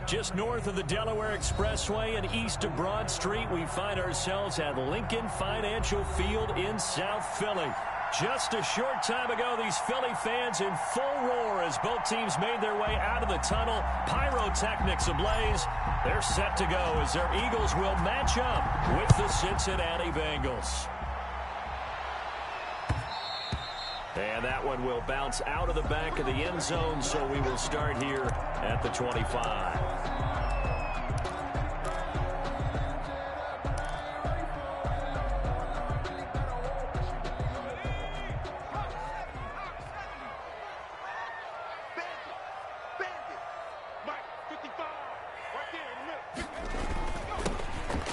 Just north of the Delaware Expressway and east of Broad Street, we find ourselves at Lincoln Financial Field in South Philly. Just a short time ago, these Philly fans in full roar as both teams made their way out of the tunnel. Pyrotechnics ablaze. They're set to go as their Eagles will match up with the Cincinnati Bengals. And that one will bounce out of the back of the end zone, so we will start here at the 25.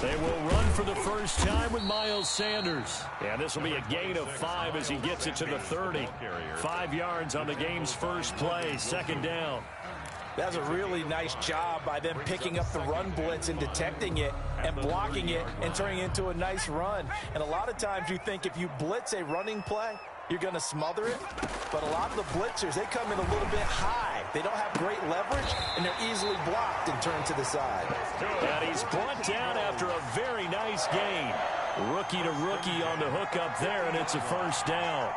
They will run for the first time with Miles Sanders. And this will be a gain of 5 as he gets it to the 30. 5 yards on the game's first play, second down. That's a really nice job by them picking up the run blitz and detecting it and blocking it and turning it into a nice run. And a lot of times you think if you blitz a running play, you're going to smother it. But a lot of the blitzers, they come in a little bit high. They don't have great leverage, and they're easily blocked and turned to the side. And he's brought down after a very nice gain. Rookie to rookie on the hook up there, and it's a first down.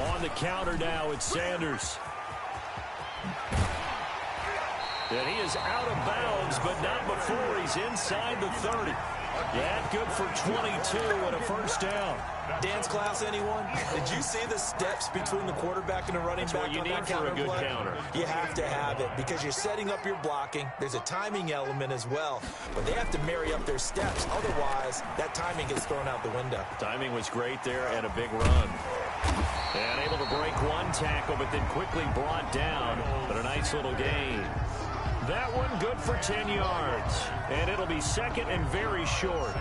On the counter now, it's Sanders. And he is out of bounds, but not before he's inside the 30. Yeah, good for 22 and a first down. Dance class, anyone? Did you see the steps between the quarterback and the running back? That's what you need for a good counter. You have to have it because you're setting up your blocking. There's a timing element as well, but they have to marry up their steps. Otherwise, that timing gets thrown out the window. Timing was great there and a big run. And able to break one tackle, but then quickly brought down. But a nice little gain. That one good for 10 yards. And it'll be second and very short.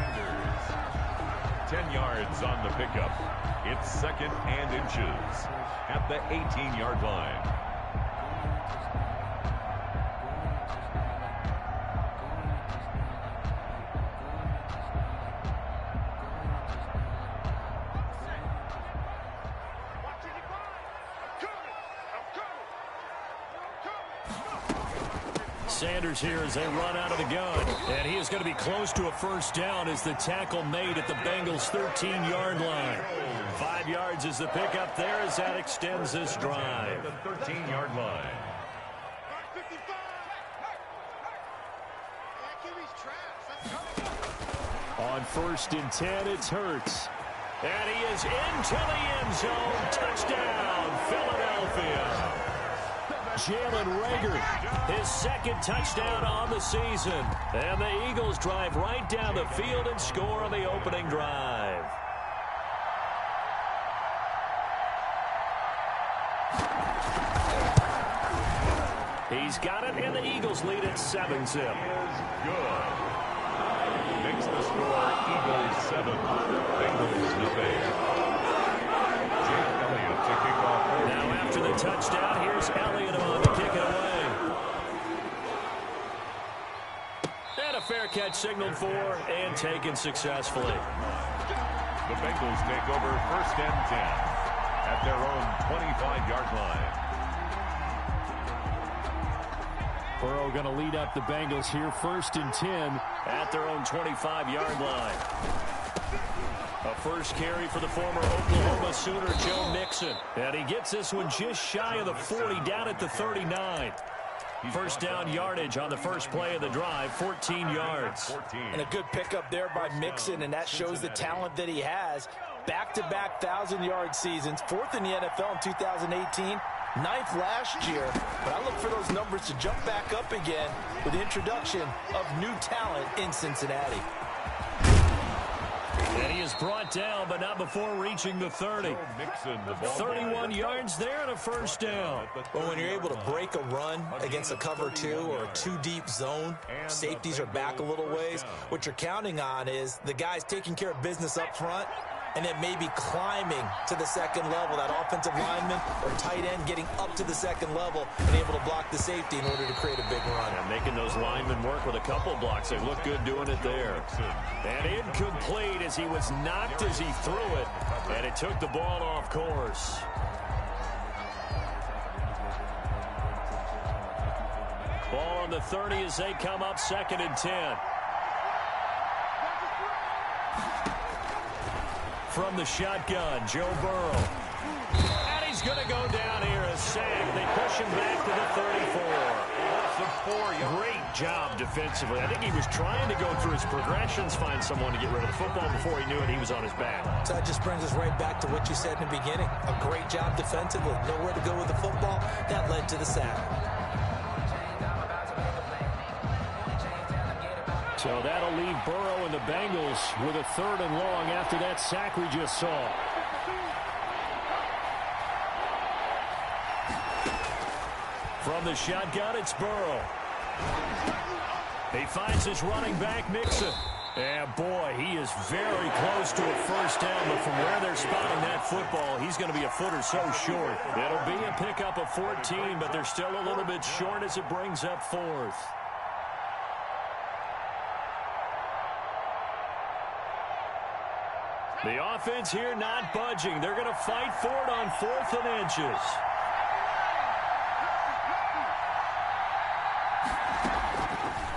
10 yards on the pickup. It's second and inches at the 18-yard line. Sanders here as they run out of the gun. And he is going to be close to a first down as the tackle made at the Bengals' 13-yard line. 5 yards is the pickup there as that extends this drive. The 13-yard line. On first and 10, it's Hurts. And he is into the end zone. Touchdown, Philadelphia. Jalen Reagor, his second touchdown on the season. And the Eagles drive right down the field and score on the opening drive. He's got it, and the Eagles lead at 7-zip. Good. Makes the score Eagles 7, Bengals nothing. Jake Elliott to kick off. Now after the touchdown, here's Elliott on to kick it away. And a fair catch signaled for and taken successfully. The Bengals take over first and 10 at their own 25-yard line. Burrow going to lead up the Bengals here, first and 10 at their own 25-yard line. A first carry for the former Oklahoma Sooner, Joe Mixon. And he gets this one just shy of the 40, down at the 39. First down yardage on the first play of the drive, 14 yards. And a good pickup there by Mixon, and that shows the talent that he has. Back-to-back 1,000-yard seasons, fourth in the NFL in 2018. Ninth last year, but I look for those numbers to jump back up again with the introduction of new talent in Cincinnati. And he is brought down, but not before reaching the 30. 31 yards there and a first down. Well, when you're able to break a run against a cover 2 or a 2-deep zone, safeties are back a little ways. What you're counting on is the guys taking care of business up front, and then maybe climbing to the second level. That offensive lineman or tight end getting up to the second level and able to block the safety in order to create a big run. And making those linemen work with a couple blocks. They look good doing it there. And incomplete as he was knocked as he threw it, and it took the ball off course. Ball on the 30 as they come up 2nd and 10. From the shotgun, Joe Burrow. And he's going to go down here, a sack. They push him back to the 34. Great job defensively. I think he was trying to go through his progressions, find someone to get rid of the football. Before he knew it, he was on his back. So that just brings us right back to what you said in the beginning. A great job defensively. Nowhere to go with the football. That led to the sack. So that'll leave Burrow and the Bengals with a 3rd and long after that sack we just saw. From the shotgun, it's Burrow. He finds his running back, Mixon. And boy, he is very close to a first down, but from where they're spotting that football, he's going to be a foot or so short. It'll be a pickup of 14, but they're still a little bit short as it brings up 4th. The offense here not budging. They're going to fight for it on 4th and inches.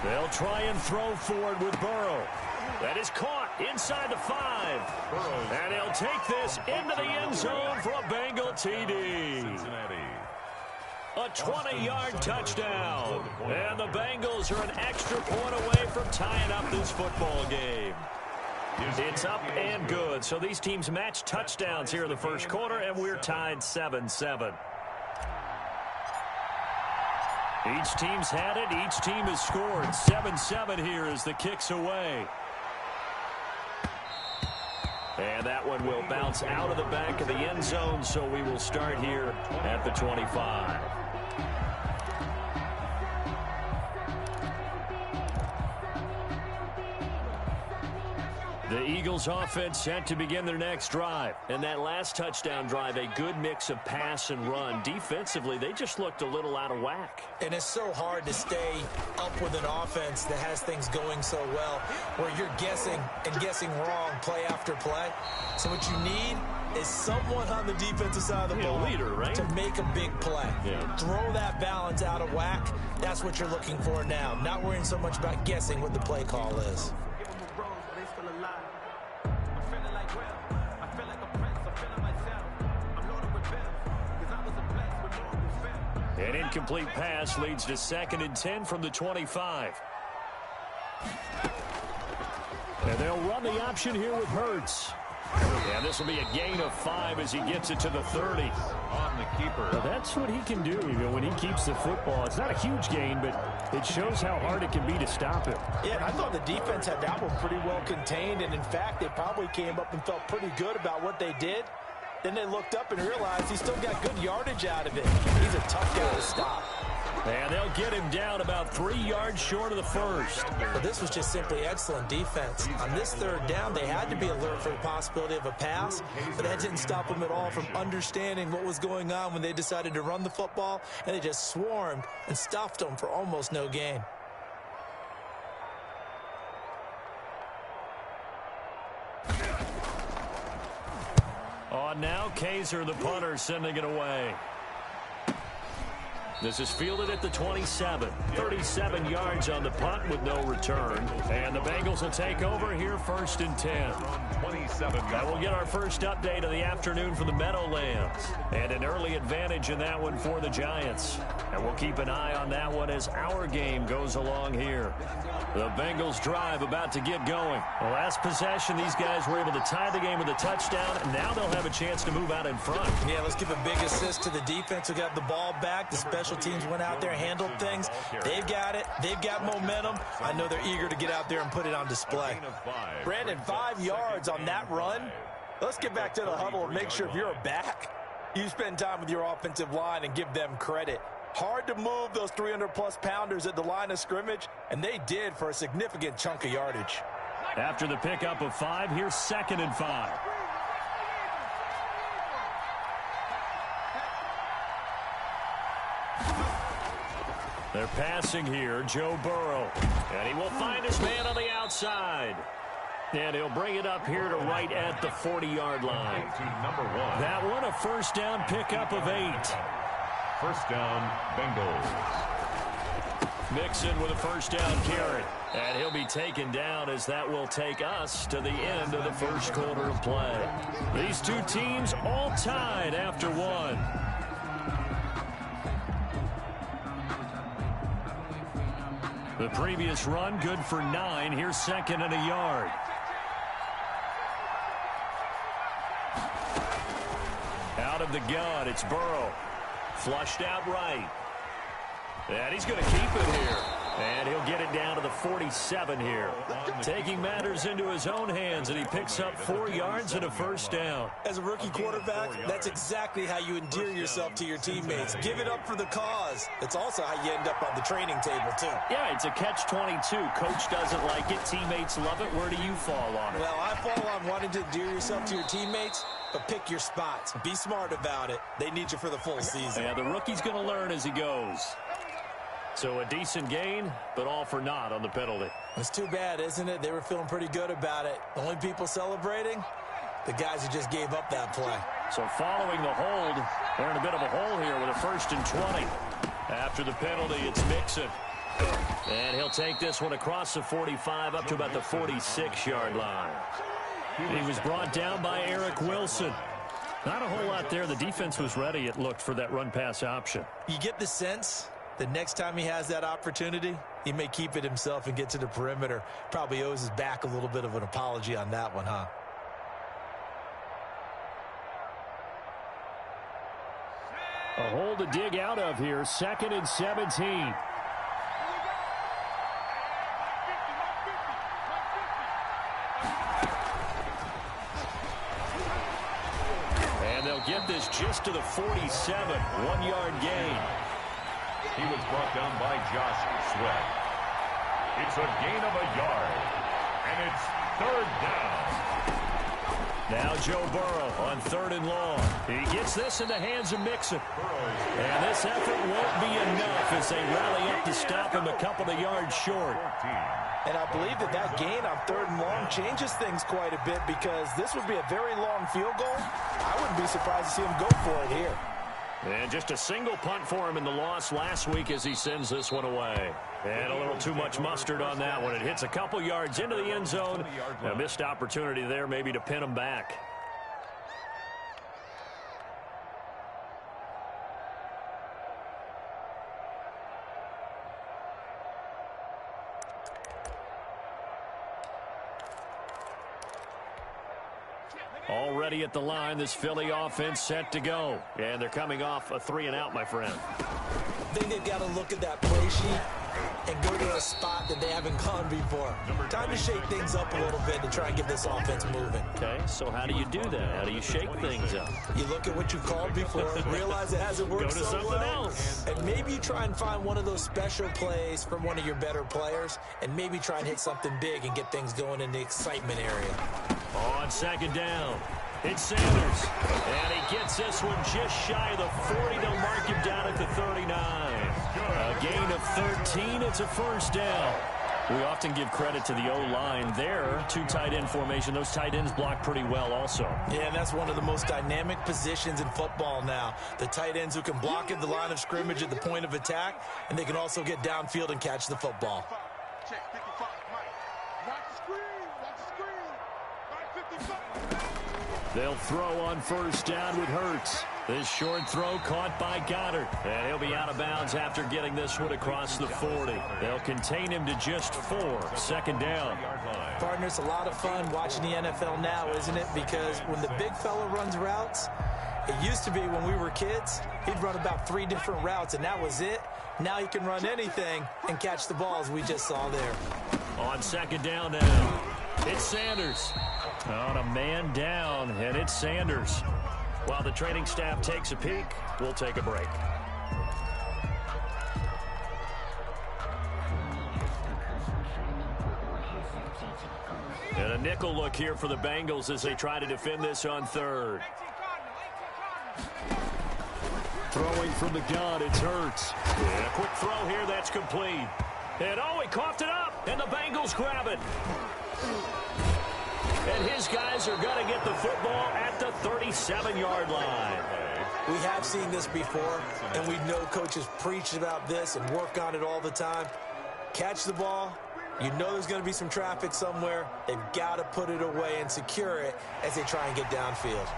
They'll try and throw forward with Burrow. That is caught inside the 5. And he'll take this into the end zone for a Bengal TD. A 20-yard touchdown. And the Bengals are an extra point away from tying up this football game. It's up and good. So these teams match touchdowns here in the first quarter, and we're tied 7-7. Each team's had it. Each team has scored. 7-7 here as the kick's away. And that one will bounce out of the back of the end zone, so we will start here at the 25. The Eagles offense set to begin their next drive. And that last touchdown drive, a good mix of pass and run. Defensively, they just looked a little out of whack. And it's so hard to stay up with an offense that has things going so well, where you're guessing and guessing wrong play after play. So what you need is someone on the defensive side of the ball, leader, right? To make a big play. Yeah. Throw that balance out of whack. That's what you're looking for now. Not worrying so much about guessing what the play call is. An incomplete pass leads to 2nd and 10 from the 25. And they'll run the option here with Hurts. And this will be a gain of 5 as he gets it to the 30. On the keeper. Well, that's what he can do, when he keeps the football. It's not a huge gain, but it shows how hard it can be to stop him. Yeah, and I thought the defense had that one pretty well contained, and in fact, they probably came up and felt pretty good about what they did. Then they looked up and realized he still got good yardage out of it. He's a tough guy to stop. And they'll get him down about 3 yards short of the first. But this was just simply excellent defense. On this 3rd down, they had to be alert for the possibility of a pass, but that didn't stop them at all from understanding what was going on when they decided to run the football, and they just swarmed and stuffed them for almost no gain. On now, Kaiser, the punter, sending it away. This is fielded at the 27. 37 yards on the punt with no return. And the Bengals will take over here 1st and 10. 27. And we'll get our first update of the afternoon from the Meadowlands. And an early advantage in that one for the Giants. And we'll keep an eye on that one as our game goes along here. The Bengals drive about to get going. The last possession, these guys were able to tie the game with a touchdown, and now they'll have a chance to move out in front. Yeah, let's give a big assist to the defense who got the ball back. The special teams went out there, handled things. They've got it. They've got momentum. I know they're eager to get out there and put it on display. Brandon, 5 yards on that run. Let's get back to the huddle and make sure if you're a back, you spend time with your offensive line and give them credit. Hard to move those 300-plus pounders at the line of scrimmage, and they did for a significant chunk of yardage. After the pickup of 5, here's 2nd and 5. They're passing here, Joe Burrow. And he will find his man on the outside. And he'll bring it up here to right at the 40-yard line. That one a first down pickup of 8. First down, Bengals. Mixon with a first down carry. And he'll be taken down as that will take us to the end of the first quarter of play. These two teams all tied after one. The previous run good for 9. Here's second and a yard. Out of the gun, it's Burrow. Flushed out right. And he's going to keep it here. And he'll get it down to the 47 here. Taking matters into his own hands, and he picks up 4 yards and a first down. As a rookie quarterback, that's exactly how you endear yourself to your teammates. Give it up for the cause. It's also how you end up on the training table, too. Yeah, it's a catch-22. Coach doesn't like it. Teammates love it. Where do you fall on it? Well, I fall on wanting to endear yourself to your teammates, but pick your spots. Be smart about it. They need you for the full season. Yeah, the rookie's going to learn as he goes. So a decent gain, but all for naught on the penalty. It's too bad, isn't it? They were feeling pretty good about it. The only people celebrating, the guys who just gave up that play. So following the hold, they're in a bit of a hole here with a 1st and 20. After the penalty, it's Mixon. And he'll take this one across the 45 up to about the 46-yard line. He was brought down by Eric Wilson. Not a whole lot there. The defense was ready, it looked, for that run-pass option. You get the sense the next time he has that opportunity, he may keep it himself and get to the perimeter. Probably owes his back a little bit of an apology on that one, huh? A hole to dig out of here. 2nd and 17. And they'll get this just to the 47. 1-yard gain. He was brought down by Josh Sweat. It's a gain of a yard. And it's 3rd down. Now Joe Burrow on 3rd and long. He gets this in the hands of Mixon. And this effort won't be enough as they rally up to stop him a couple of yards short. And I believe that gain on 3rd and long changes things quite a bit, because this would be a very long field goal. I wouldn't be surprised to see him go for it here. And just a single punt for him in the loss last week as he sends this one away. And a little too much mustard on that one. It hits a couple yards into the end zone. A missed opportunity there maybe to pin him back. Already at the line, this Philly offense set to go. And they're coming off a 3-and-out, my friend. I think they've got to look at that play sheet and go to a spot that they haven't gone before. Time to shake things up a little bit to try and get this offense moving. Okay, so how do you do that? How do you shake things up? You look at what you called before, realize it hasn't worked Go to so something well, else. and maybe you try and find one of those special plays from one of your better players, and maybe try and hit something big and get things going in the excitement area. On 2nd down, it's Sanders. And he gets this one just shy of the 40. They'll mark him down at the 39. A gain of 13. It's a 1st down. We often give credit to the O-line there. 2 tight end formation. Those tight ends block pretty well also. Yeah, and that's one of the most dynamic positions in football now. The tight ends who can block at the line of scrimmage at the point of attack, and they can also get downfield and catch the football. They'll throw on 1st down with Hurts. This short throw caught by Goddard. And he'll be out of bounds after getting this one across the 40. They'll contain him to just 4. 2nd down. Partner, it's a lot of fun watching the NFL now, isn't it? Because when the big fella runs routes, it used to be when we were kids, he'd run about 3 different routes, and that was it. Now he can run anything and catch the balls we just saw there. On 2nd down now, it's Sanders. On a man down, and it's Sanders. While the training staff takes a peek, we'll take a break. And a nickel look here for the Bengals as they try to defend this on 3rd. Throwing from the gun, it's Hurts. And a quick throw here, that's complete. And oh, he coughed it up, and the Bengals grab it. And his guys are going to get the football at the 37-yard line. We have seen this before, and we know coaches preach about this and work on it all the time. Catch the ball. You know there's going to be some traffic somewhere. They've got to put it away and secure it as they try and get downfield.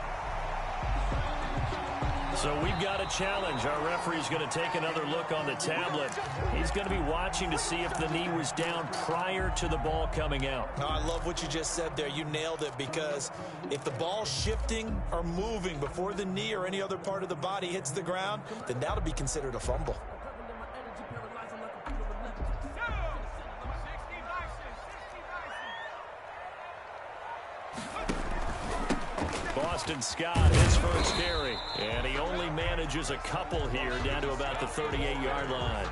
So we've got a challenge. Our referee's going to take another look on the tablet. He's going to be watching to see if the knee was down prior to the ball coming out. Oh, I love what you just said there. You nailed it, because if the ball's shifting or moving before the knee or any other part of the body hits the ground, then that'll be considered a fumble. Boston Scott, his first carry. And he only manages a couple here, down to about the 38-yard line.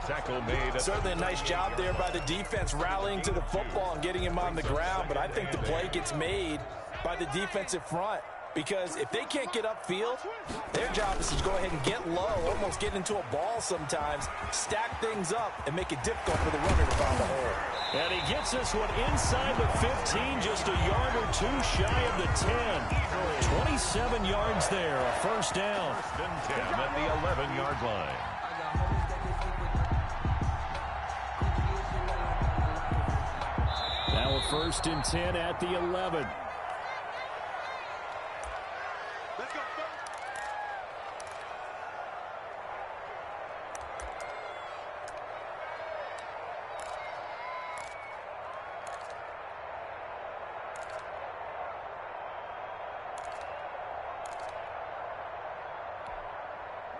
Tackle made. Certainly a nice job there by the defense, rallying to the football and getting him on the ground. But I think the play gets made by the defensive front, because if they can't get upfield, their job is to go ahead and get low, almost get into a ball sometimes, stack things up, and make it difficult for the runner to find the hole. And he gets this one inside the 15, just a yard or two shy of the 10. 27 yards there, a first down. First and 10 at the 11-yard line. Now a first and 10 at the 11.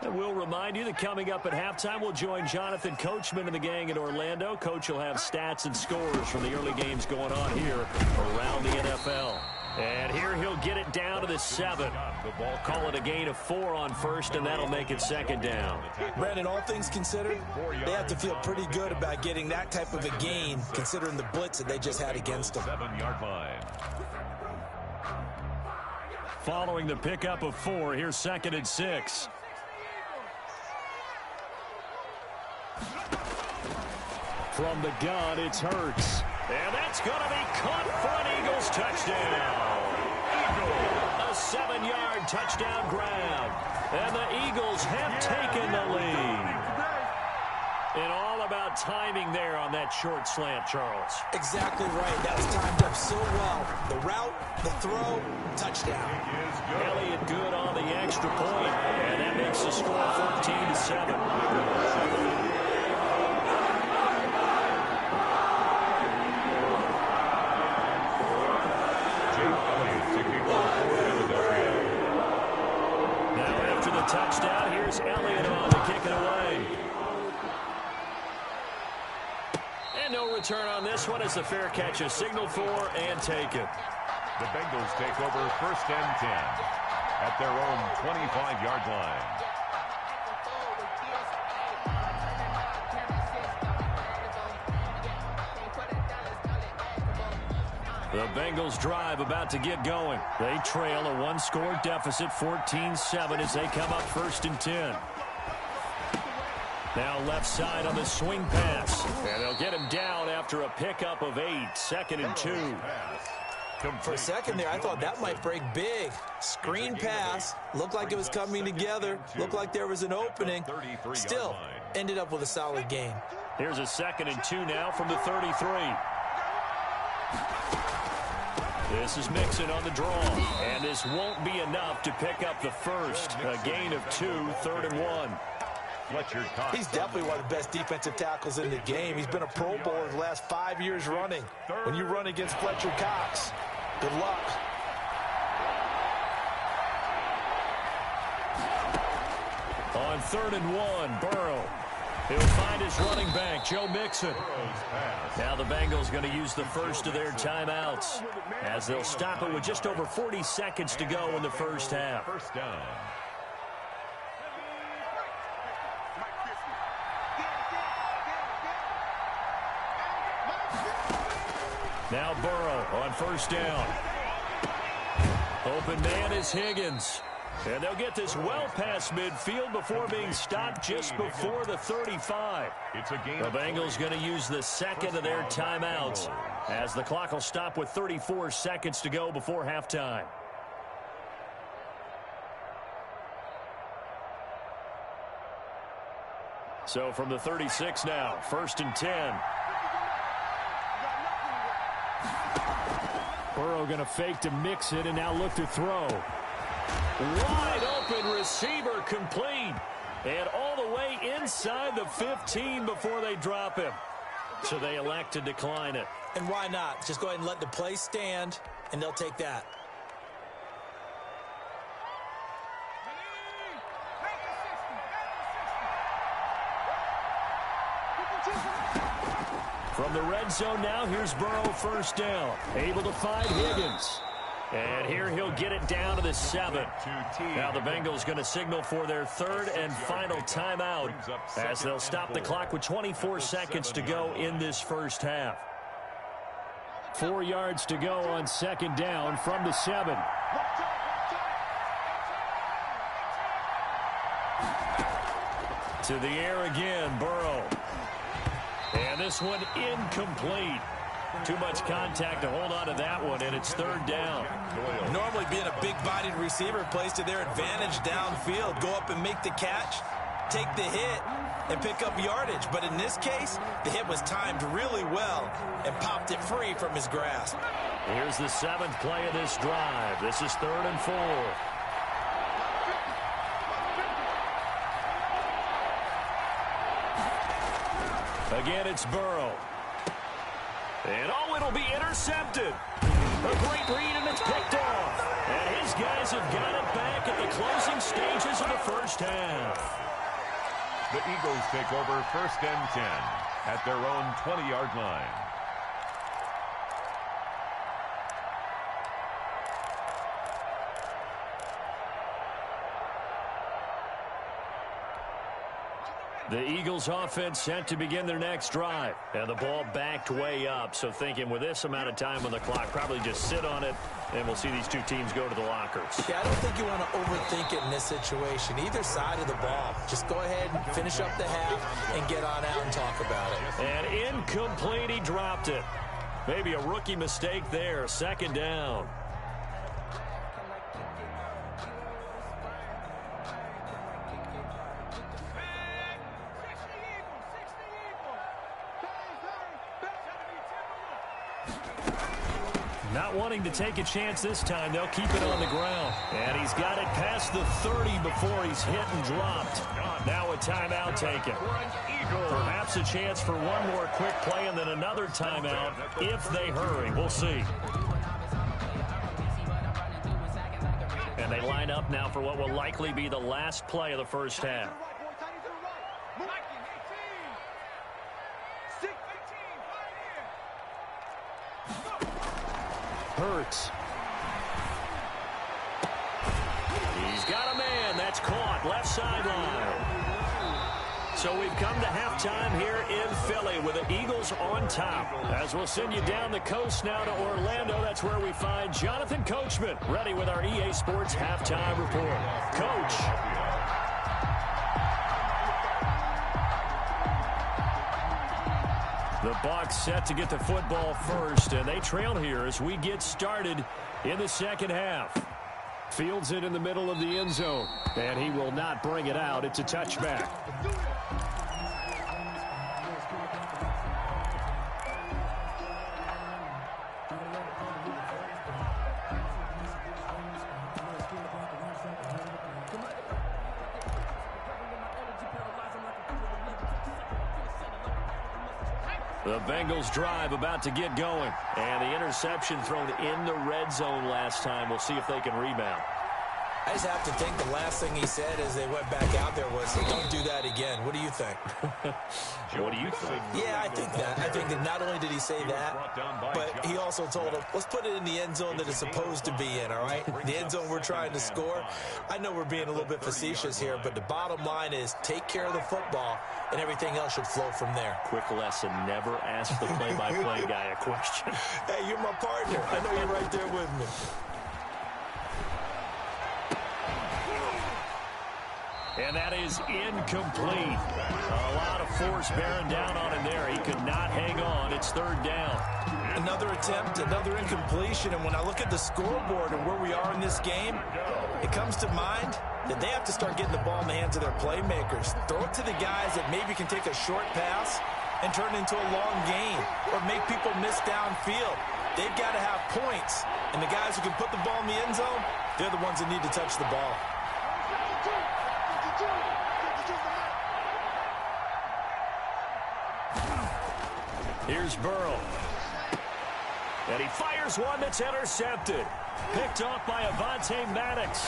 And we'll remind you that coming up at halftime, we'll join Jonathan Coachman and the gang in Orlando. Coach will have stats and scores from the early games going on here around the NFL. And here he'll get it down to the 7. Call it a gain of 4 on first, and that'll make it second down. Brandon, all things considered, they have to feel pretty good about getting that type of a gain, considering the blitz that they just had against them. 7-yard line. Following the pickup of 4, here's second and 6. From the gun, it's Hurts. And that's going to be caught for an Eagles touchdown. A 7-yard touchdown grab. And the Eagles have taken the lead. And all about timing there on that short slant, Charles. Exactly right. That was timed up so well. The route, the throw, touchdown. Elliott good on the extra point. And that makes the score 14-7. Touchdown. Here's Elliott on to kick it away. And no return on this one as the fair catch is signaled for and taken. The Bengals take over first and 10 at their own 25-yard line. The Bengals drive about to get going. They trail a one-score deficit, 14-7, as they come up first and 10. Now left side on the swing pass. And they'll get him down after a pickup of 8. Second and 2. For a second there, I thought that might break big. Screen pass. Looked like it was coming together. Looked like there was an opening. Still, ended up with a solid gain. Here's a second and 2 now from the 33. This is Mixon on the draw, and this won't be enough to pick up the first. A gain of 2, 3rd and 1. Fletcher Cox. He's definitely one of the best defensive tackles in the game. He's been a Pro Bowler the last 5 years running. When you run against Fletcher Cox, good luck. On 3rd and 1, Burrow. He'll find his running back, Joe Mixon. Now the Bengals going to use the first of their timeouts as they'll stop it with just over 40 seconds to go in the first half. First down. Now Burrow on first down. Open man is Higgins. And they'll get this well past midfield before being stopped just before the 35. The Bengals going to use the second of their timeouts as the clock will stop with 34 seconds to go before halftime. So from the 36 now, 1st and 10. Burrow going to fake to mix it and now look to throw. Wide open receiver complete. And all the way inside the 15 before they drop him. So they elect to decline it. And why not? Just go ahead and let the play stand, and they'll take that. From the red zone now, here's Burrow, first down. Able to find Higgins. And here he'll get it down to the 7. Now the Bengals going to signal for their third and final timeout as they'll stop the clock with 24 seconds to go in this first half. 4 yards to go on second down from the 7. To the air again, Burrow. And this one incomplete. Too much contact to hold on to that one, and it's third down. Normally being a big-bodied receiver plays to their advantage downfield. Go up and make the catch, take the hit, and pick up yardage. But in this case, the hit was timed really well and popped it free from his grasp. Here's the 7th play of this drive. This is 3rd and 4. Again, it's Burrow. And oh, it'll be intercepted. A great read, and it's picked off. And his guys have got it back at the closing stages of the first half. The Eagles take over 1st and 10 at their own 20-yard line. The Eagles offense set to begin their next drive. And the ball backed way up. So thinking with this amount of time on the clock, probably just sit on it, and we'll see these two teams go to the lockers. Yeah, I don't think you want to overthink it in this situation. Either side of the ball. Just go ahead and finish up the half and get on out and talk about it. And incomplete, he dropped it. Maybe a rookie mistake there. Second down. Not wanting to take a chance this time, they'll keep it on the ground. And he's got it past the 30 before he's hit and dropped. Now a timeout taken. Perhaps a chance for one more quick play and then another timeout if they hurry. We'll see. And they line up now for what will likely be the last play of the first half. Hurts. He's got a man. That's caught. Left sideline. So we've come to halftime here in Philly with the Eagles on top. As we'll send you down the coast now to Orlando, that's where we find Jonathan Coachman ready with our EA Sports halftime report. Coach. The Bucs set to get the football first, and they trail here as we get started in the second half. Fields it in the middle of the end zone, and he will not bring it out. It's a touchback. The Bengals drive about to get going. And the interception thrown in the red zone last time. We'll see if they can rebound. I just have to think the last thing he said as they went back out there was, hey, don't do that again. What do you think? What do you think? Yeah, I think that. I think that not only did he say that, but he also told him, let's put it in the end zone that it's supposed to be in, all right? The end zone we're trying to score. I know we're being a little bit facetious here, but the bottom line is take care of the football, and everything else should flow from there. Quick lesson, never ask the play-by-play guy a question. Hey, you're my partner. I know you're right there with me. And that is incomplete. A lot of force bearing down on him there. He could not hang on. It's third down. Another attempt, another incompletion. And when I look at the scoreboard and where we are in this game, it comes to mind that they have to start getting the ball in the hands of their playmakers. Throw it to the guys that maybe can take a short pass and turn it into a long gain or make people miss downfield. They've got to have points. And the guys who can put the ball in the end zone, they're the ones that need to touch the ball. Here's Burrow. And he fires one that's intercepted. Picked off by Avonte Maddox.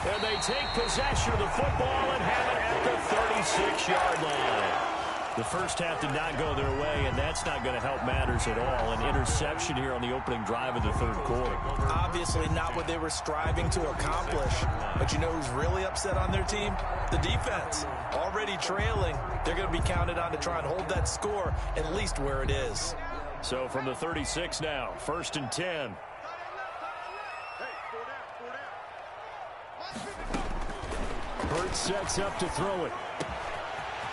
And they take possession of the football and have it at the 36-yard line. The first half did not go their way, and that's not going to help matters at all. An interception here on the opening drive of the third quarter. Obviously not what they were striving to accomplish. But you know who's really upset on their team? The defense. Already trailing, they're going to be counted on to try and hold that score at least where it is. So from the 36 now, 1st and 10. Burt sets up to throw it.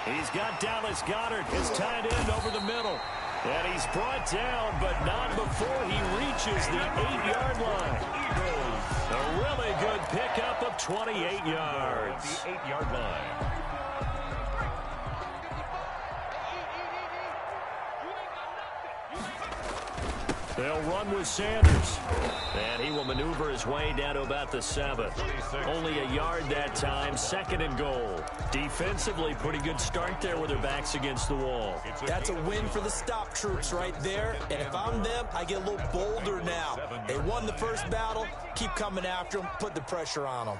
He's got Dallas Goedert, his tight end, over the middle. And he's brought down, but not before he reaches the 8-yard line. A really good pickup of 28 yards. The 8-yard line. They'll run with Sanders. And he will maneuver his way down to about the 7. Only a yard that time, 2nd and goal. Defensively, pretty good start there with their backs against the wall. That's a win for the stop troops right there. And if I'm them, I get a little bolder now. They won the first battle. Keep coming after them. Put the pressure on them.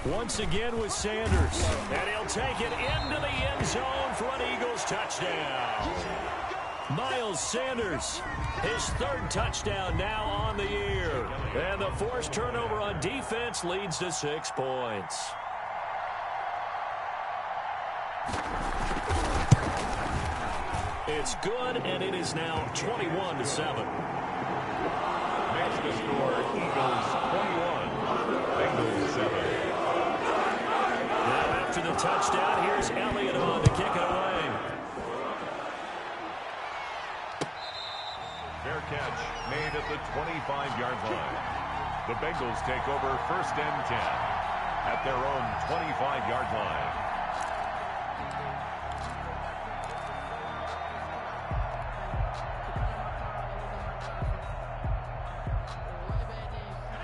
Once again with Sanders. And he'll take it into the end zone for an Eagles touchdown. Miles Sanders, his 3rd touchdown now on the year. And the forced turnover on defense leads to 6 points. It's good, and it is now 21-7. Makes the score Eagles 21, Bengals 7. Now after the touchdown, here's Elliott on to kick it away. Fair catch made at the 25-yard line. The Bengals take over 1st and 10 at their own 25-yard line.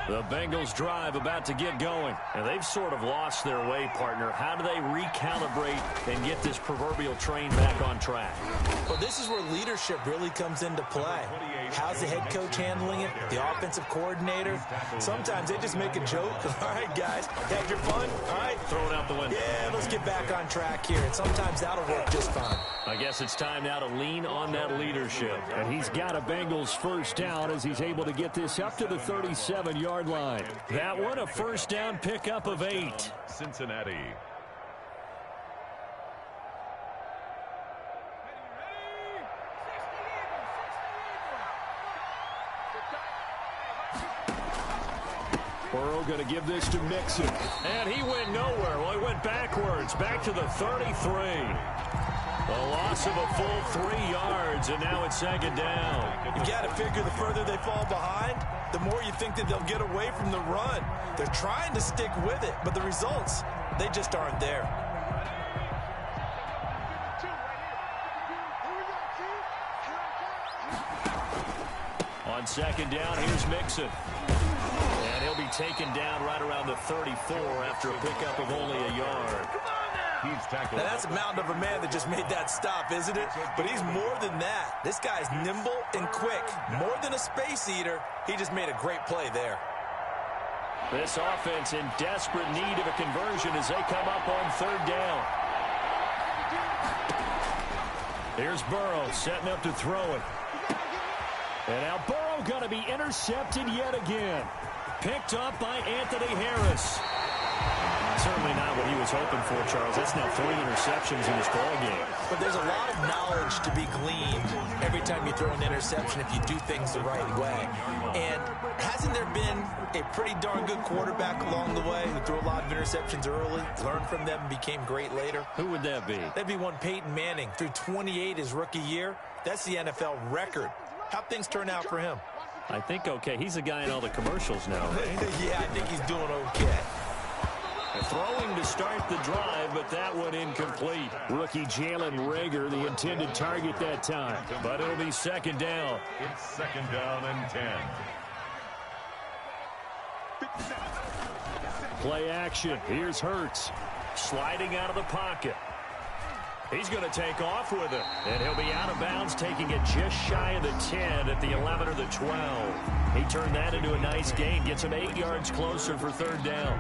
The Bengals drive about to get going, and they've sort of lost their way, partner. How do they recalibrate and get this proverbial train back on track? Well, this is where leadership really comes into play. How's the head coach handling it? The offensive coordinator? Sometimes they just make a joke. All right, guys, had your fun? All right. Throw it out the window. Yeah, let's get back on track here. And sometimes that'll work just fine. I guess it's time now to lean on that leadership. And he's got a Bengals first down as he's able to get this up to the 37-yard line. That one, a first down pickup of 8. Cincinnati. Burrow going to give this to Mixon. And he went nowhere. Well, he went backwards, back to the 33. A loss of a full 3 yards, and now it's 2nd down. You got to figure the further they fall behind, the more you think that they'll get away from the run. They're trying to stick with it, but the results, they just aren't there. On 2nd down, here's Mixon. And he'll be taken down right around the 34 after a pickup of only a yard. He's tackled. Now, that's a mountain of a man that just made that stop, isn't it? But he's more than that. This guy's nimble and quick. More than a space eater, he just made a great play there. This offense in desperate need of a conversion as they come up on 3rd down. Here's Burrow setting up to throw it. And now Burrow going to be intercepted yet again. Picked up by Anthony Harris. Certainly not what he was hoping for, Charles. That's now 3 interceptions in this ball game. But there's a lot of knowledge to be gleaned every time you throw an interception if you do things the right way. And hasn't there been a pretty darn good quarterback along the way who threw a lot of interceptions early, learned from them, and became great later? Who would that be? That'd be one Peyton Manning. Threw 28 his rookie year. That's the NFL record. How'd things turn out for him? I think okay. He's a guy in all the commercials now, right? Yeah, I think he's doing okay. Throwing to start the drive, but that one incomplete. Rookie Jalen Reagor, the intended target that time. But it'll be second down. It's second down and 10. Play action. Here's Hurts. Sliding out of the pocket. He's going to take off with it. And he'll be out of bounds, taking it just shy of the 10 at the 11 or the 12. He turned that into a nice gain. Gets him 8 yards closer for third down.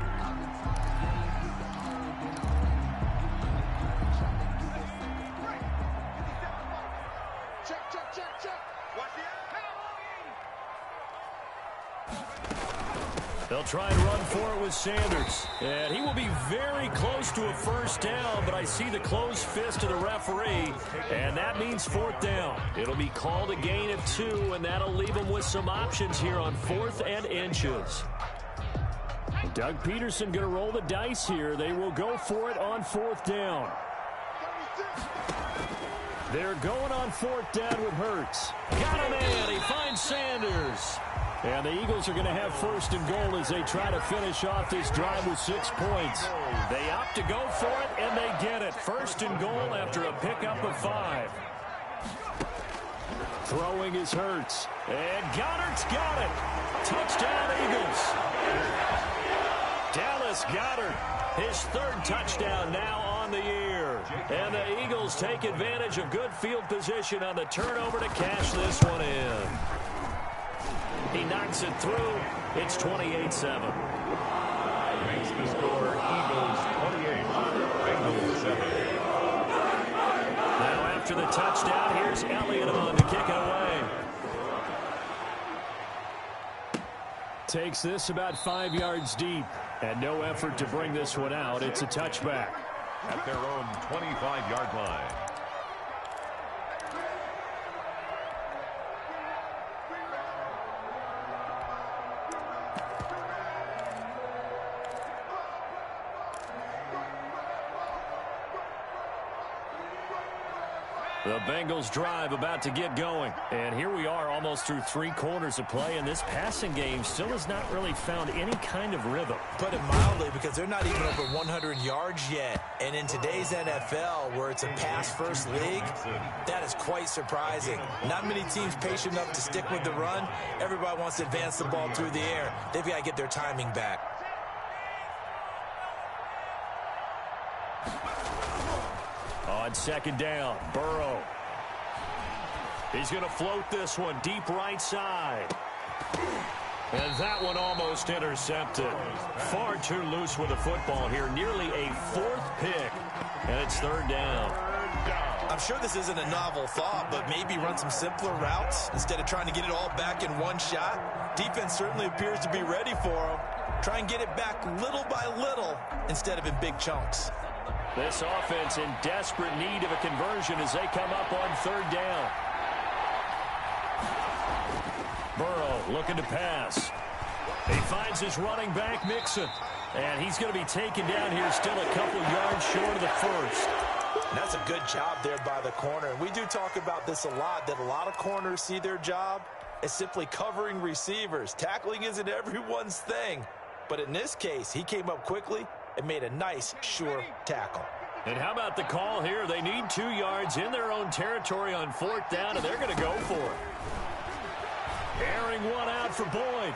They'll try and run for it with Sanders. And he will be very close to a first down, but I see the closed fist of the referee, and that means fourth down. It'll be called a gain of 2, and that'll leave them with some options here on 4th and inches. Doug Peterson going to roll the dice here. They will go for it on 4th down. They're going on 4th down with Hurts. Got him in. He finds Sanders. And the Eagles are going to have first and goal as they try to finish off this drive with 6 points. They opt to go for it, and they get it. First and goal after a pickup of 5. Throwing is Hurts. And Goddard's got it. Touchdown, Eagles. Dallas Goedert, his 3rd touchdown now on the year. And the Eagles take advantage of good field position on the turnover to cash this one in. He knocks it through. It's 28-7. Makes the score Eagles 28, Bengals 7. Now after the touchdown, here's Elliott on to kick it away. Takes this about 5 yards deep. And no effort to bring this one out. It's a touchback. At their own 25-yard line. The Bengals drive about to get going. And here we are almost through 3 quarters of play, and this passing game still has not really found any kind of rhythm. Put it mildly, because they're not even over 100 yards yet. And in today's NFL, where it's a pass-first league, that is quite surprising. Not many teams patient enough to stick with the run. Everybody wants to advance the ball through the air. They've got to get their timing back. On second down, Burrow. He's going to float this one deep right side. And that one almost intercepted. Far too loose with the football here. Nearly a 4th pick. And it's third down. I'm sure this isn't a novel thought, but maybe run some simpler routes instead of trying to get it all back in one shot. Defense certainly appears to be ready for them. Try and get it back little by little instead of in big chunks. This offense in desperate need of a conversion as they come up on third down. Burrow looking to pass. He finds his running back, Mixon. And he's going to be taken down here still a couple yards short of the first. And that's a good job there by the corner. We do talk about this a lot, that a lot of corners see their job as simply covering receivers. Tackling isn't everyone's thing. But in this case, he came up quickly and made a nice, sure tackle. And how about the call here? They need 2 yards in their own territory on fourth down, and they're going to go for it. Airing one out for Boyd.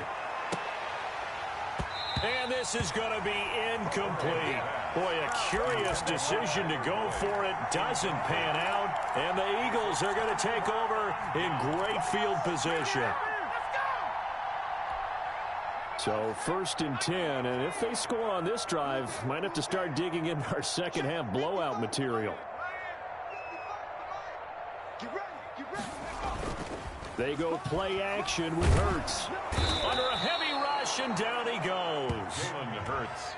And this is going to be incomplete. Boy, a curious decision to go for it. Doesn't pan out. And the Eagles are going to take over in great field position. So first and 10, and if they score on this drive, might have to start digging in our second half blowout material. They go play action with Hurts. Under a heavy rush, rush, and down he goes.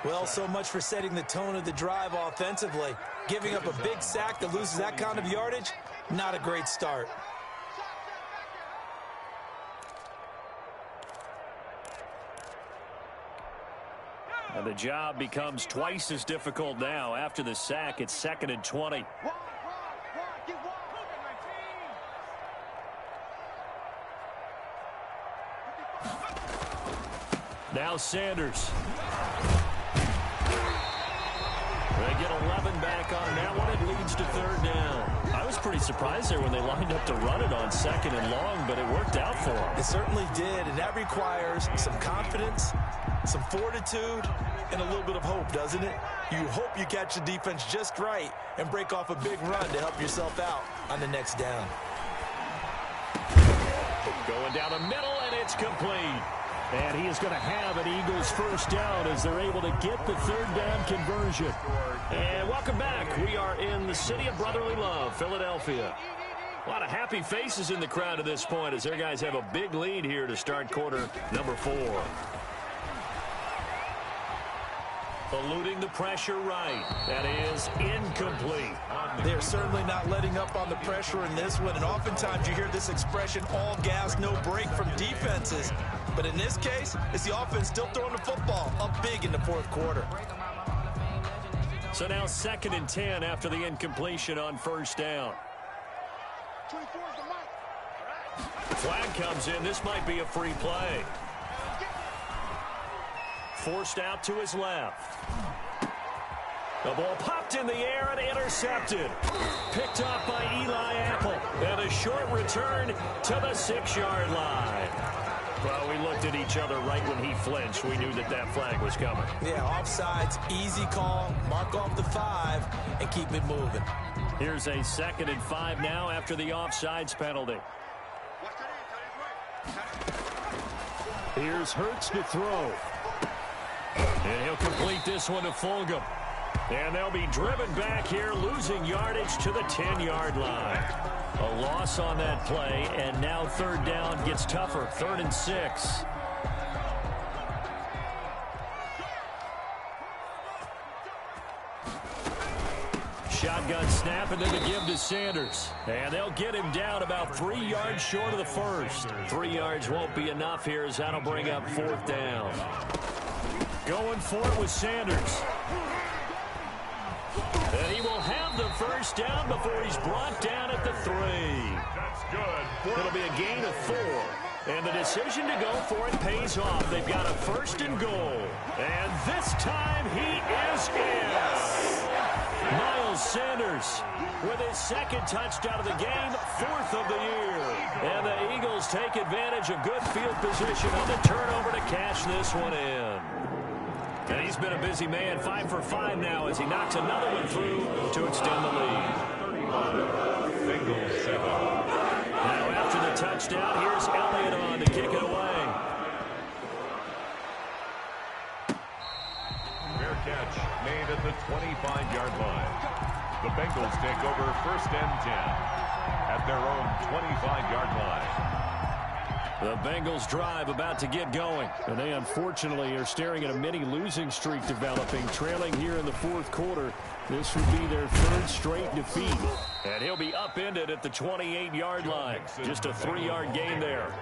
Well, so much for setting the tone of the drive offensively. Giving up a big sack that loses that kind of yardage, not a great start. And the job becomes twice as difficult now. After the sack, it's 2nd and 20. Now Sanders. They get 11 back on that one. It leads to 3rd down. I was pretty surprised there when they lined up to run it on 2nd and long, but it worked out for them. It certainly did, and that requires some confidence, some fortitude, and a little bit of hope, doesn't it? You hope you catch the defense just right and break off a big run to help yourself out on the next down. Going down the middle, and it's complete. And he is going to have an Eagles 1st down as they're able to get the 3rd down conversion. And welcome back. We are in the city of brotherly love, Philadelphia. A lot of happy faces in the crowd at this point as their guys have a big lead here to start quarter number 4. Eluding the pressure right. That is incomplete. They're certainly not letting up on the pressure in this one, and oftentimes you hear this expression, all gas, no break from defenses. But in this case, it's the offense still throwing the football up big in the 4th quarter. So now 2nd and 10 after the incompletion on 1st down. Flag comes in. This might be a free play. Forced out to his left. The ball popped in the air and intercepted. Picked up by Eli Apple. And a short return to the 6-yard line. Well, we looked at each other right when he flinched. We knew that that flag was coming. Yeah, offsides, easy call. Mark off the 5 and keep it moving. Here's a 2nd and 5 now after the offsides penalty. Here's Hurts to throw. And he'll complete this one to Fulgham. And they'll be driven back here, losing yardage to the 10-yard line. A loss on that play, and now 3rd down gets tougher. 3rd and 6. Shotgun snap, and then the give to Sanders. And they'll get him down about 3 yards short of the 1st. 3 yards won't be enough here as that'll bring up 4th down. Going for it with Sanders. And he will have the 1st down before he's brought down at the 3. That's good. It'll be a gain of 4. And the decision to go for it pays off. They've got a 1st and goal. And this time he is in. Miles Sanders with his 2nd touchdown of the game, 4th of the year. And the Eagles take advantage of good field position on the turnover to cash this one in. And he's been a busy man, 5 for 5 now as he knocks another one through to extend the lead. Bengals 7. Now after the touchdown, here's Elliott on to kick it away. Fair catch made at the 25-yard line. The Bengals take over 1st and 10 at their own 25-yard line. The Bengals drive about to get going. And they unfortunately are staring at a mini losing streak developing, trailing here in the 4th quarter. This would be their 3rd straight defeat. And he'll be upended at the 28-yard line. Just a 3-yard gain there.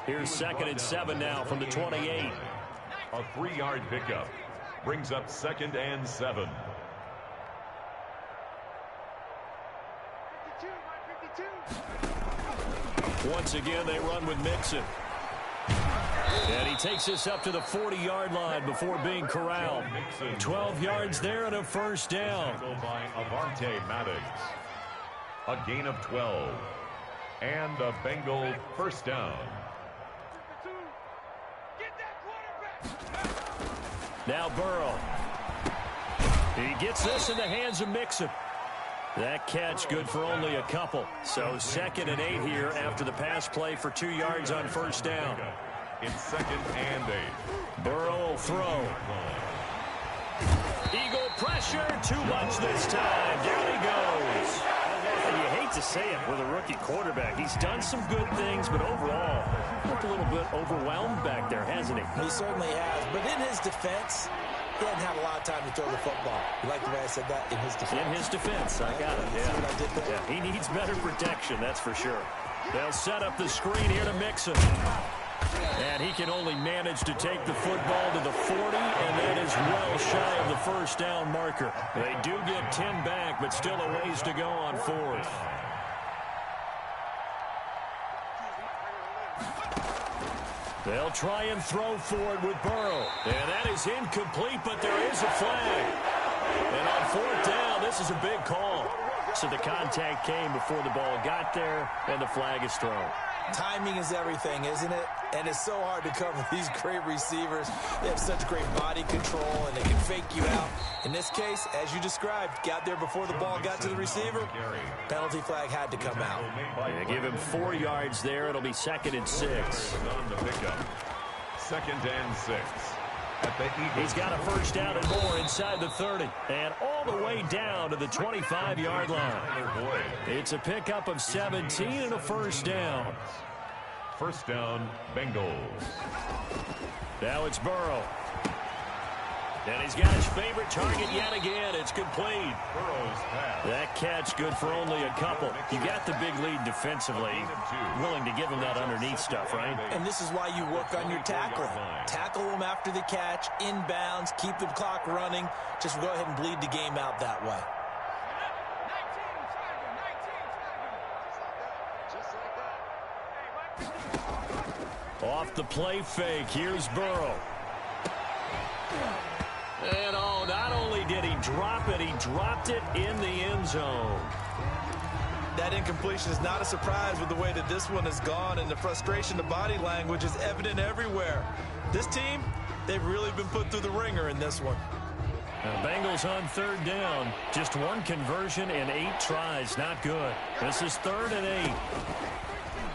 Here's 2nd and 7 now from the 28. A 3-yard pickup brings up 2nd and 7. Once again, they run with Mixon. And he takes this up to the 40-yard line before being corralled. 12 yards there and a 1st down. By Avante Maddox. A gain of 12. And a Bengal 1st down. Now Burrow. He gets this in the hands of Mixon. That catch good for only a couple. So 2nd and 8 here after the pass play for 2 yards on 1st down. It's 2nd and 8. Burrow will throw. Eagle pressure, too much this time. Down he goes. And you hate hate to say it with a rookie quarterback. He's done some good things, but overall, looked a little bit overwhelmed back there, hasn't he? He certainly has. But in his defense, he hadn't had a lot of time to throw the football. You like the way I said that? In his defense. In his defense, I got it. See what I did there? Yeah, he needs better protection, that's for sure. They'll set up the screen here to Mixon. And he can only manage to take the football to the 40, and that is well shy of the first down marker. They do get 10 back, but still a ways to go on fourth. They'll try and throw for it with Burrow. And that is incomplete, but there is a flag. And on fourth down, this is a big call. So the contact came before the ball got there, and the flag is thrown. Timing is everything, isn't it? And it's so hard to cover these great receivers. They have such great body control, and they can fake you out. In this case, as you described, got there before the ball got to the receiver. Penalty flag had to come out. Yeah, give him 4 yards there. It'll be 2nd and 6. On the pickup. 2nd and 6. He's got a first down and more inside the 30. And all the way down to the 25-yard line. It's a pickup of 17 and a first down. First down, Bengals. Now it's Burrow. And he's got his favorite target yet again. It's complete. Burrow's pass. That catch good for only a couple. You got the big lead defensively. Willing to give him that underneath stuff, right? And this is why you work on your tackling. Tackle them after the catch, inbounds, keep the clock running. Just go ahead and bleed the game out that way. Off the play fake, here's Burrow. And oh, not only did he drop it, he dropped it in the end zone. That incompletion is not a surprise with the way that this one has gone, and the frustration, the body language is evident everywhere. This team, they've really been put through the ringer in this one. Now, Bengals on 3rd down. Just 1 conversion and 8 tries. Not good. This is 3rd and 8.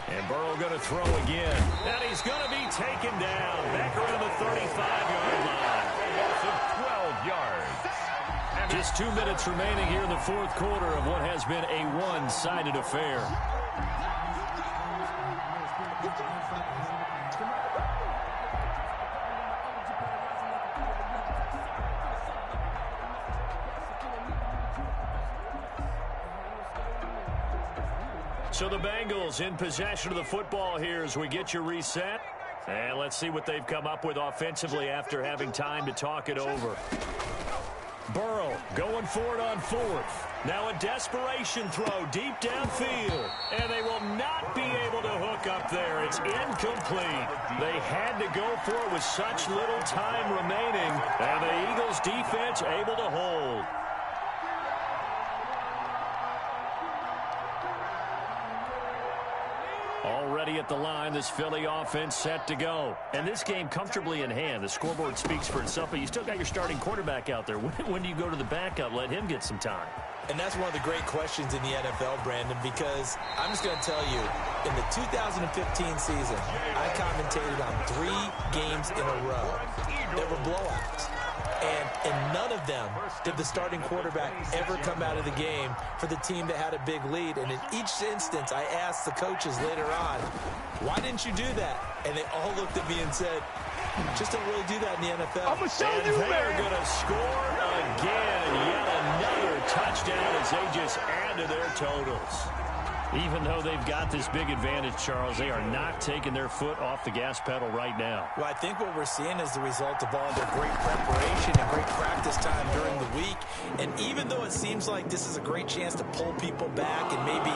And Burrow going to throw again. And he's going to be taken down. Back around the 35-yard line. Loss of 12 yards. Just 2 minutes remaining here in the 4th quarter of what has been a one-sided affair. So the Bengals in possession of the football here as we get you reset. And let's see what they've come up with offensively after having time to talk it over. Burrow going for it on 4th. Now a desperation throw deep downfield. And they will not be able to hook up there. It's incomplete. They had to go for it with such little time remaining. And the Eagles defense able to hold. Already at the line, this Philly offense set to go. And this game comfortably in hand. The scoreboard speaks for itself, but you still got your starting quarterback out there. When do you go to the backup? Let him get some time. And that's one of the great questions in the NFL, Brandon, because I'm just going to tell you, in the 2015 season, I commentated on 3 games in a row. There were blowouts. And in none of them did the starting quarterback ever come out of the game for the team that had a big lead. And in each instance, I asked the coaches later on, why didn't you do that? And they all looked at me and said, just don't really do that in the NFL. I'm they're going to score again. Yet another touchdown as they just add to their totals. Even though they've got this big advantage, Charles, they are not taking their foot off the gas pedal right now. Well, I think what we're seeing is the result of all their great preparation and great practice time during the week. And even though it seems like this is a great chance to pull people back and maybe,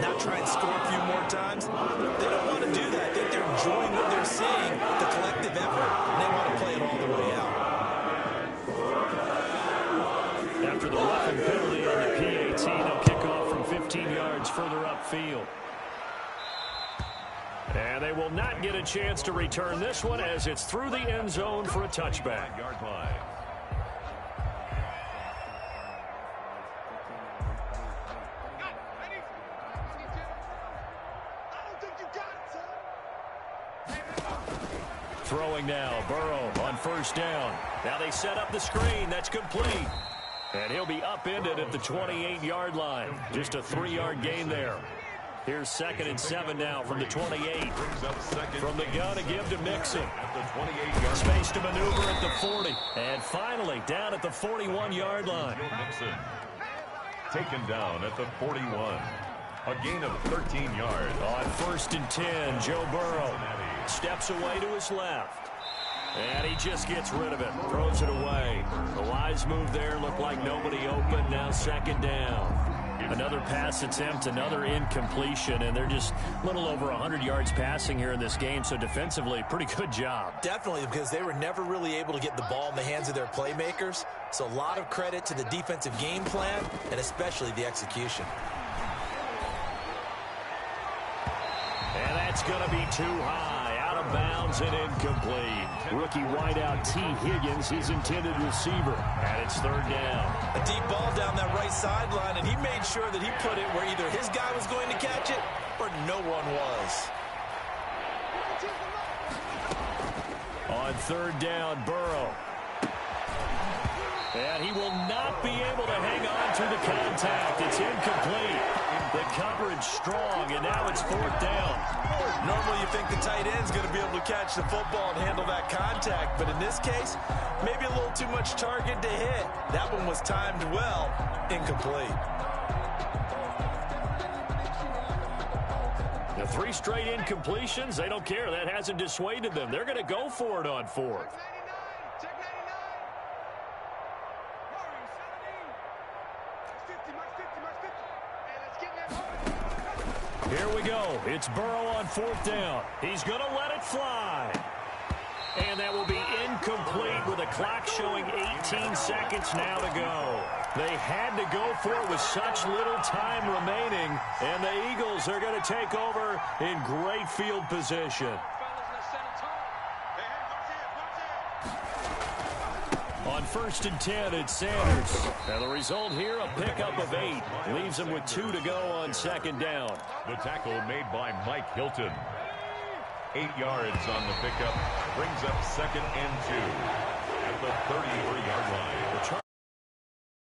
not try and score a few more times, they don't want to do that. I think they're enjoying what they're seeing, the collective effort, and they want to play it all the way out. After the roughing penalty on the PAT, they'll kick off from 15 yards further upfield. And they will not get a chance to return this one as it's through the end zone for a touchback. Throwing now, Burrow on first down. Now they set up the screen. That's complete. And he'll be upended at the 28-yard line. Just a 3-yard gain there. Here's 2nd and 7 now from the 28. From the gun, a give to Mixon. Space to maneuver at the 40. And finally, down at the 41-yard line. Mixon taken down at the 41. A gain of 13 yards. On 1st and 10, Joe Burrow steps away to his left. And he just gets rid of it. Throws it away. The wise move there. Looked like nobody open. Now 2nd down. Another pass attempt, another incompletion, and they're just a little over 100 yards passing here in this game, so defensively, pretty good job. Definitely, because they were never really able to get the ball in the hands of their playmakers, so a lot of credit to the defensive game plan, and especially the execution. And that's going to be too high, out of bounds and incomplete. Rookie wideout T. Higgins, his intended receiver, and it's 3rd down. A deep ball down that right sideline, and he made sure that he put it where either his guy was going to catch it or no one was. On 3rd down, Burrow. And he will not be able to hang on to the contact. It's incomplete. The coverage strong, and now it's 4th down. Normally you think the tight end's going to be able to catch the football and handle that contact, but in this case, maybe a little too much target to hit. That one was timed well, incomplete. The 3 straight incompletions, they don't care. That hasn't dissuaded them. They're going to go for it on 4th. Here we go. It's Burrow on 4th down. He's going to let it fly. And that will be incomplete with a clock showing 18 seconds now to go. They had to go for it with such little time remaining, and the Eagles are going to take over in great field position. On 1st and 10, it's Sanders. And the result here, a pickup of 8. Leaves him with 2 to go on 2nd down. The tackle made by Mike Hilton. 8 yards on the pickup. Brings up 2nd and 2 at the 33-yard line. The